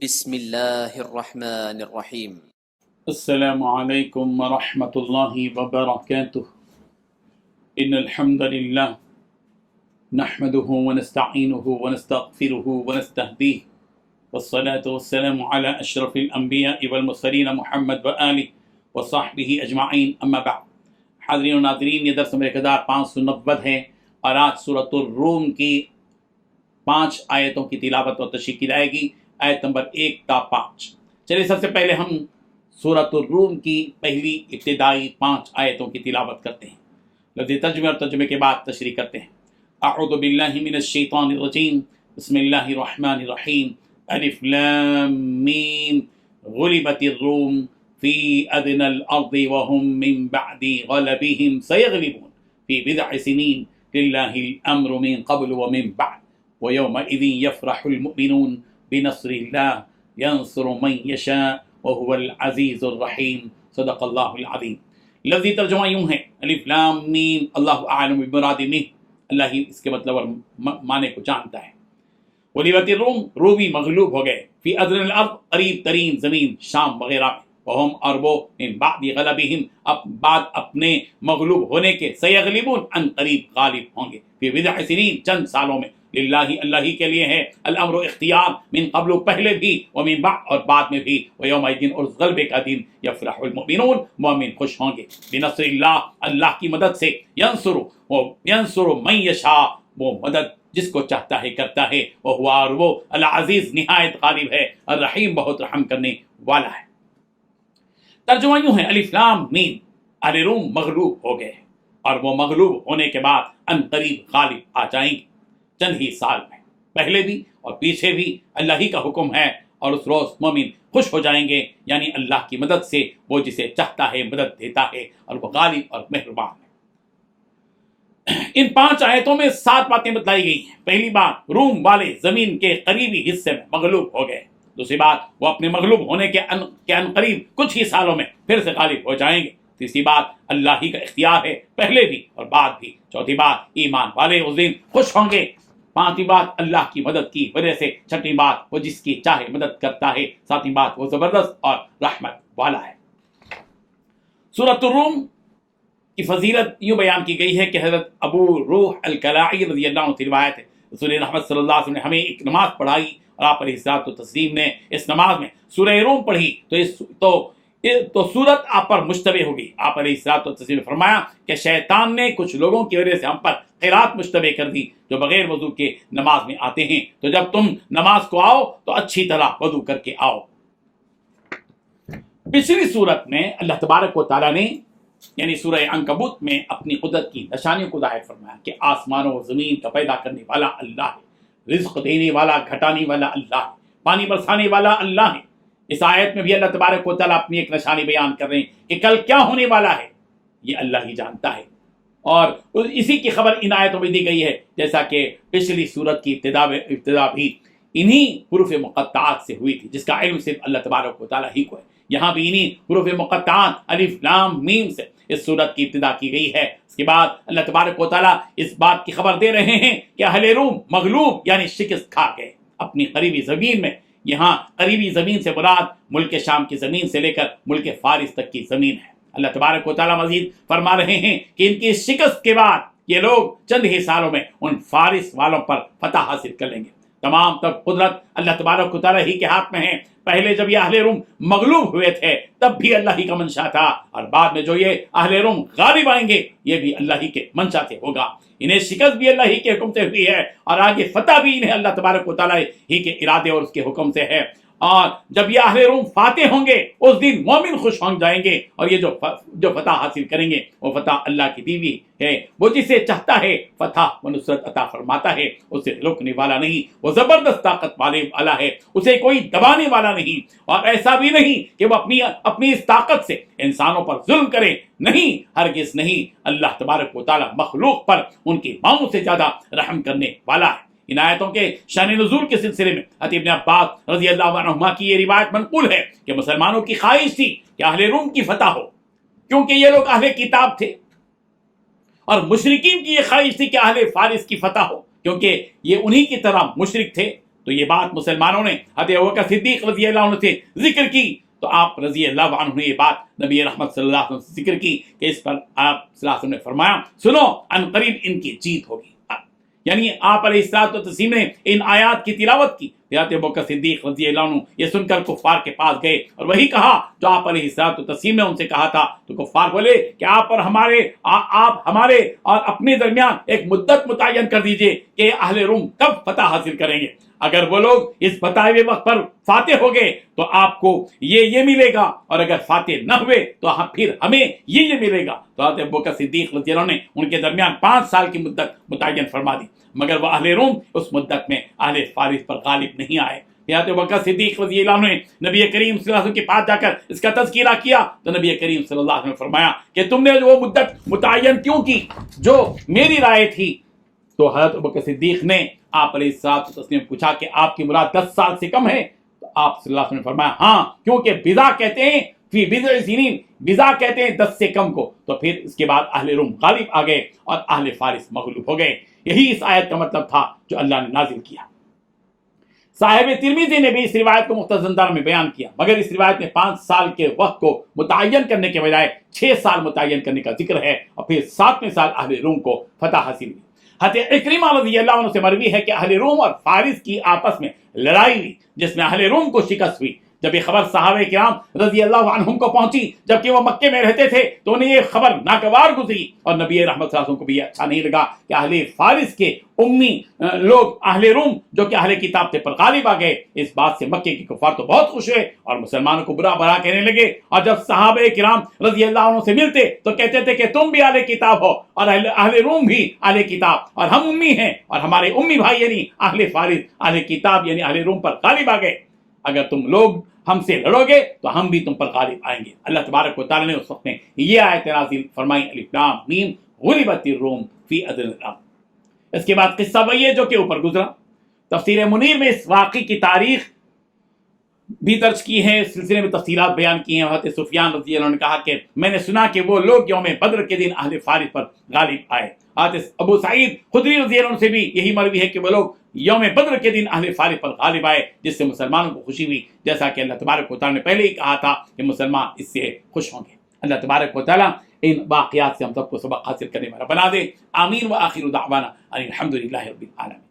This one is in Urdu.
بسم اللہ الرحمن الرحیم۔ السلام علیکم ورحمۃ اللہ وبرکاتہ۔ ان الحمد للہ نحمده ونستعینه ونستغفره ونستهدیه والصلاة والسلام على اشرف الانبیاء والمرسلین محمد وآلہ وصحبہ اجمعین، اما بعد۔ حاضرین و ناظرین، یہ درس نمبر 1590 ہے اور آج سورۃ الروم کی 5 آیتوں کی تلاوت اور تشریح کی جائے گی، آیت نمبر 1 تا 5۔ چلیے سب سے پہلے ہم سورۃ الروم کی پہلی ابتدائی 5 آیتوں کی تلاوت کرتے ہیں، لفظی ترجمے اور ترجمے کے بعد تشریح کرتے ہیں۔ اعوذ باللہ من الشیطان الرجیم، بسم اللہ الرحمن الرحیم۔ الف لام میم، غلبت الروم فی ادنی الارض وهم من بعد غلبهم سیغلبون فی بضع سنین للہ الامر من قبل ومن بعد ویومئذ یفرح المؤمنون بنصر اللہ ینصر من یشاء وهو العزیز الرحیم۔ صدق اللہ العظیم۔ لفظی ترجمہ یوں ہے، الف لام میم، اللہ اعلم بمراد منہ، اللہ ہی اس کے مطلب اور معنی کو جانتا ہے۔ غلبت الروم، رومی مغلوب ہو گئے، فی ادنی الارض، قریب ترین زمین شام وغیرہ میں، وہم اور وہ من بعد غلبہم، بعد اپنے مغلوب ہونے کے، سیغلبون ان قریب غالب ہوں گے، فی بضع سنین چند سالوں میں، للہ اللہ ہی کے لیے ہے، الامر اختیار، من قبل پہلے بھی، ومن بعد اور بعد میں بھی، ویومئذ اور اس غلبے کا دن، یفرح المؤمنون مومن خوش ہوں گے، بنصر اللہ اللہ کی مدد سے، ینصر من یشاء وہ مدد جس کو چاہتا ہے کرتا ہے، وہ اور وہ العزیز نہایت غالب ہے، الرحیم بہت رحم کرنے والا ہے۔ ترجمہ یوں ہے، الف لام میم، اہل روم مغلوب ہو گئے اور وہ مغلوب ہونے کے بعد ان قریب غالب آ جائیں گے، چند ہی سال میں، پہلے بھی اور پیچھے بھی اللہ ہی کا حکم ہے، اور اس روز مومن خوش ہو جائیں گے، یعنی اللہ کی مدد سے وہ جسے چاہتا ہے مدد دیتا ہے، اور وہ غالب اور مہربان ہے۔ ان 5 آیتوں میں 7 باتیں بتلائی گئی ہیں۔ پہلی بات، روم والے زمین کے قریبی حصے میں مغلوب ہو گئے۔ دوسری بات، وہ اپنے مغلوب ہونے کے ان قریب کچھ ہی سالوں میں پھر سے غالب ہو جائیں گے۔ تیسری بات، اللہ ہی کا اختیار ہے، پہلے بھی اور بعد بھی۔ چوتھی بات، ایمان والے اس دن خوش ہوں گے۔ پانچویں بات، اللہ کی مدد کی وجہ سے۔ چھٹی بات، وہ جس کی چاہے مدد کرتا ہے۔ ساتویں بات، وہ زبردست اور رحمت والا ہے۔ سورۃ الروم کی فضیلت یوں بیان کی گئی ہے کہ حضرت ابو روح الکلائی رضی اللہ عنہ سے روایت ہے، رسول رحمت صلی اللہ علیہ وسلم نے ہمیں ایک نماز پڑھائی اور آپ علیہ الصلوۃ والتسلیم نے اس نماز میں سورہ روم پڑھی تو سورت آپ پر مشتبہ ہوگی۔ آپ علیہ الصلوۃ والتسلیم نے فرمایا کہ شیطان نے کچھ لوگوں کی وجہ سے ہم پر قرات مشتبہ کر دی جو بغیر وضو کے نماز میں آتے ہیں، تو جب تم نماز کو آؤ تو اچھی طرح وضو کر کے آؤ۔ پچھلی سورت میں اللہ تبارک و تعالیٰ نے یعنی سورہ عنکبوت میں اپنی قدرت کی نشانیوں کو ظاہر فرمایا کہ آسمانوں و زمین کا پیدا کرنے والا اللہ ہے، رزق دینے والا، گھٹانے والا اللہ ہے، پانی برسانے والا اللہ ہے۔ اس آیت میں بھی اللہ تبارک و تعالیٰ اپنی ایک نشانی بیان کر رہے ہیں کہ کل کیا ہونے والا ہے یہ اللہ ہی جانتا ہے، اور اسی کی خبر ان آیتوں میں دی گئی ہے، جیسا کہ پچھلی سورت کی ابتدا بھی انہی حروف مقطعات سے ہوئی تھی، جس کا علم صرف اللہ تبارک و تعالیٰ ہی کو ہے۔ یہاں بھی انہی حروف مقطعات الف لام میم سے اس سورت کی ابتدا کی گئی ہے۔ اس کے بعد اللہ تبارک و تعالیٰ اس بات کی خبر دے رہے ہیں کہ اہل روم مغلوب یعنی شکست کھا گئے اپنی قریبی زمین میں۔ یہاں قریبی زمین سے مراد ملک شام کی زمین سے لے کر ملک فارس تک کی زمین ہے۔ اللہ تبارک و تعالیٰ مزید فرما رہے ہیں کہ ان کی شکست کے بعد یہ لوگ چند ہی سالوں میں ان فارس والوں پر فتح حاصل کر لیں گے۔ تمام تب قدرت اللہ تبارک و تعالیٰ ہی کے ہاتھ میں ہے۔ پہلے جب یہ اہل روم مغلوب ہوئے تھے تب بھی اللہ ہی کا منشا تھا، اور بعد میں جو یہ اہل روم غالب آئیں گے یہ بھی اللہ ہی کے منشا سے ہوگا۔ انہیں شکست بھی اللہ ہی کے حکم سے ہوئی ہے، اور آگے فتح بھی انہیں اللہ تبارک و تعالیٰ ہی کے ارادے اور اس کے حکم سے ہے۔ اور جب یہ اہل روم فاتح ہوں گے اس دن مومن خوش ہو جائیں گے، اور یہ جو فتح حاصل کریں گے وہ فتح اللہ کی دی ہوئی ہے۔ وہ جسے چاہتا ہے فتح و نصرت عطا فرماتا ہے، اسے روکنے والا نہیں، وہ زبردست طاقت والا ہے، اسے کوئی دبانے والا نہیں، اور ایسا بھی نہیں کہ وہ اپنی اس طاقت سے انسانوں پر ظلم کرے، نہیں، ہرگز نہیں۔ اللہ تبارک و تعالیٰ مخلوق پر ان کی ماؤں سے زیادہ رحم کرنے والا ہے۔ ان آیتوں کے شان نزول کے سلسلے میں حضرت ابن عباس رضی اللہ عنہما کی یہ روایت منقول ہے کہ مسلمانوں کی خواہش تھی کہ اہل روم کی فتح ہو، کیونکہ یہ لوگ اہل کتاب تھے، اور مشرکین کی یہ خواہش تھی کہ اہل فارس کی فتح ہو، کیونکہ یہ انہی کی طرح مشرک تھے۔ تو یہ بات مسلمانوں نے حضرت ابوبکر صدیق رضی اللہ عنہ سے ذکر کی، تو آپ رضی اللہ عنہ نے یہ بات نبی رحمت صلی اللہ علیہ وسلم سے ذکر کی کہ اس پر آپ صلی اللہ علیہ وسلم نے فرمایا سنو ان قریب ان کی جیت ہوگی. یعنی آپ علیہ الصلوۃ والتسلیم نے ان آیات کی تلاوت کی. حضرت ابوبکر صدیق رضی اللہ عنہ یہ سن کر کفار کے پاس گئے اور وہی کہا جو آپ علیہ الصلوۃ والتسلیم نے ان سے کہا تھا. تو کفار بولے کہ آپ ہمارے اور اپنے درمیان ایک مدت متعین کر دیجئے کہ اہل روم کب فتح حاصل کریں گے. اگر وہ لوگ اس بتائے ہوئے وقت پر فاتح ہو گئے تو آپ کو یہ ملے گا، اور اگر فاتح نہ ہوئے تو پھر ہمیں یہ ملے گا. تو حضرت ابوبکر صدیق رضی اللہ عنہ نے ان کے درمیان 5 سال کی مدت متعین فرما دی، مگر وہ اہل روم اس مدت میں اہل فارس پر غالب نہیں آئے. حضرت ابوبکر صدیق رضی اللہ عنہ نے نبی کریم صلی اللہ علیہ وسلم کے پاس جا کر اس کا تذکرہ کیا تو نبی کریم صلی اللہ علیہ وسلم نے فرمایا کہ تم نے وہ مدت متعین کیوں کی جو میری رائے تھی. تو حضرت ابوبکر صدیق نے آپ علیہ الصلوۃ والتسلیم پوچھا کہ آپ کی مراد 10 سال سے کم ہے؟ تو آپ صلی اللہ علیہ وسلم نے فرمایا ہاں، کیونکہ بضع کہتے ہیں فی بضع سنین، بضع کہتے ہیں 10 سے کم کو. تو پھر اس کے بعد اہل روم غالب آ گئے اور اہل فارس مغلوب ہو گئے. یہی اس آیت کا مطلب تھا جو اللہ نے نازل کیا. صاحب ترمذی نے بھی اس روایت کو مختصر انداز میں بیان کیا، مگر اس روایت میں 5 سال کے وقت کو متعین کرنے کے بجائے 6 سال متعین کرنے کا ذکر ہے، اور پھر 7ویں سال اہل روم کو فتح حاصل ہوئی. حضرت اکرمہ رضی اللہ عنہ سے مروی ہے کہ اہل روم اور فارس کی آپس میں لڑائی ہوئی جس میں اہل روم کو شکست ہوئی. جب یہ خبر صحابہ کرام رضی اللہ عنہم کو پہنچی جبکہ وہ مکے میں رہتے تھے تو انہیں یہ خبر ناگوار گزری، اور نبی رحمت صلی اللہ علیہ وسلم کو بھی یہ اچھا نہیں لگا کہ اہل فارس کے امی لوگ اہل روم جو کہ اہل کتاب تھے پر غالب آ گئے. اس بات سے مکے کے کفار تو بہت خوش ہوئے اور مسلمانوں کو برا بھلا کہنے لگے، اور جب صحابہ کرام رضی اللہ عنہ سے ملتے تو کہتے تھے کہ تم بھی اہل کتاب ہو اور اہل روم بھی اہل کتاب، اور ہم امی ہیں اور ہمارے امی بھائی یعنی اہل فارس اہل کتاب یعنی اہل روم پر غالب آ گئے. اگر تم لوگ ہم سے لڑو گے تو ہم بھی تم پر غالب آئیں گے. اللہ تبارک و تعالی نے اس وقت میں یہ آیت نازل فرمائی الف لام میم غلبت الروم فی ادنی الارض. اس کے بعد قصہ وہی ہے جو کہ اوپر گزرا. تفسیر منیر میں اس واقعے کی تاریخ بھی درج کی ہے، اس سلسلے میں تفصیلات بیان کی ہیں. حضرت سفیان رضی اللہ عنہ نے کہا کہ میں نے سنا کہ وہ لوگ یوم بدر کے دن اہل فارس پر غالب آئے. حضرت ابو سعید خدری رضی اللہ عنہ سے بھی یہی مروی ہے کہ وہ لوگ یوم بدر کے دن اہل فارس پر غالب آئے، جس سے مسلمانوں کو خوشی ہوئی، جیسا کہ اللہ تبارک و تعالیٰ نے پہلے ہی کہا تھا کہ مسلمان اس سے خوش ہوں گے. اللہ تبارک و تعالیٰ ان واقعات سے ہم سب کو سبق حاصل کرنے والا بنا دے. آمین. وآخر دعوانا ان الحمد للہ رب العالمین.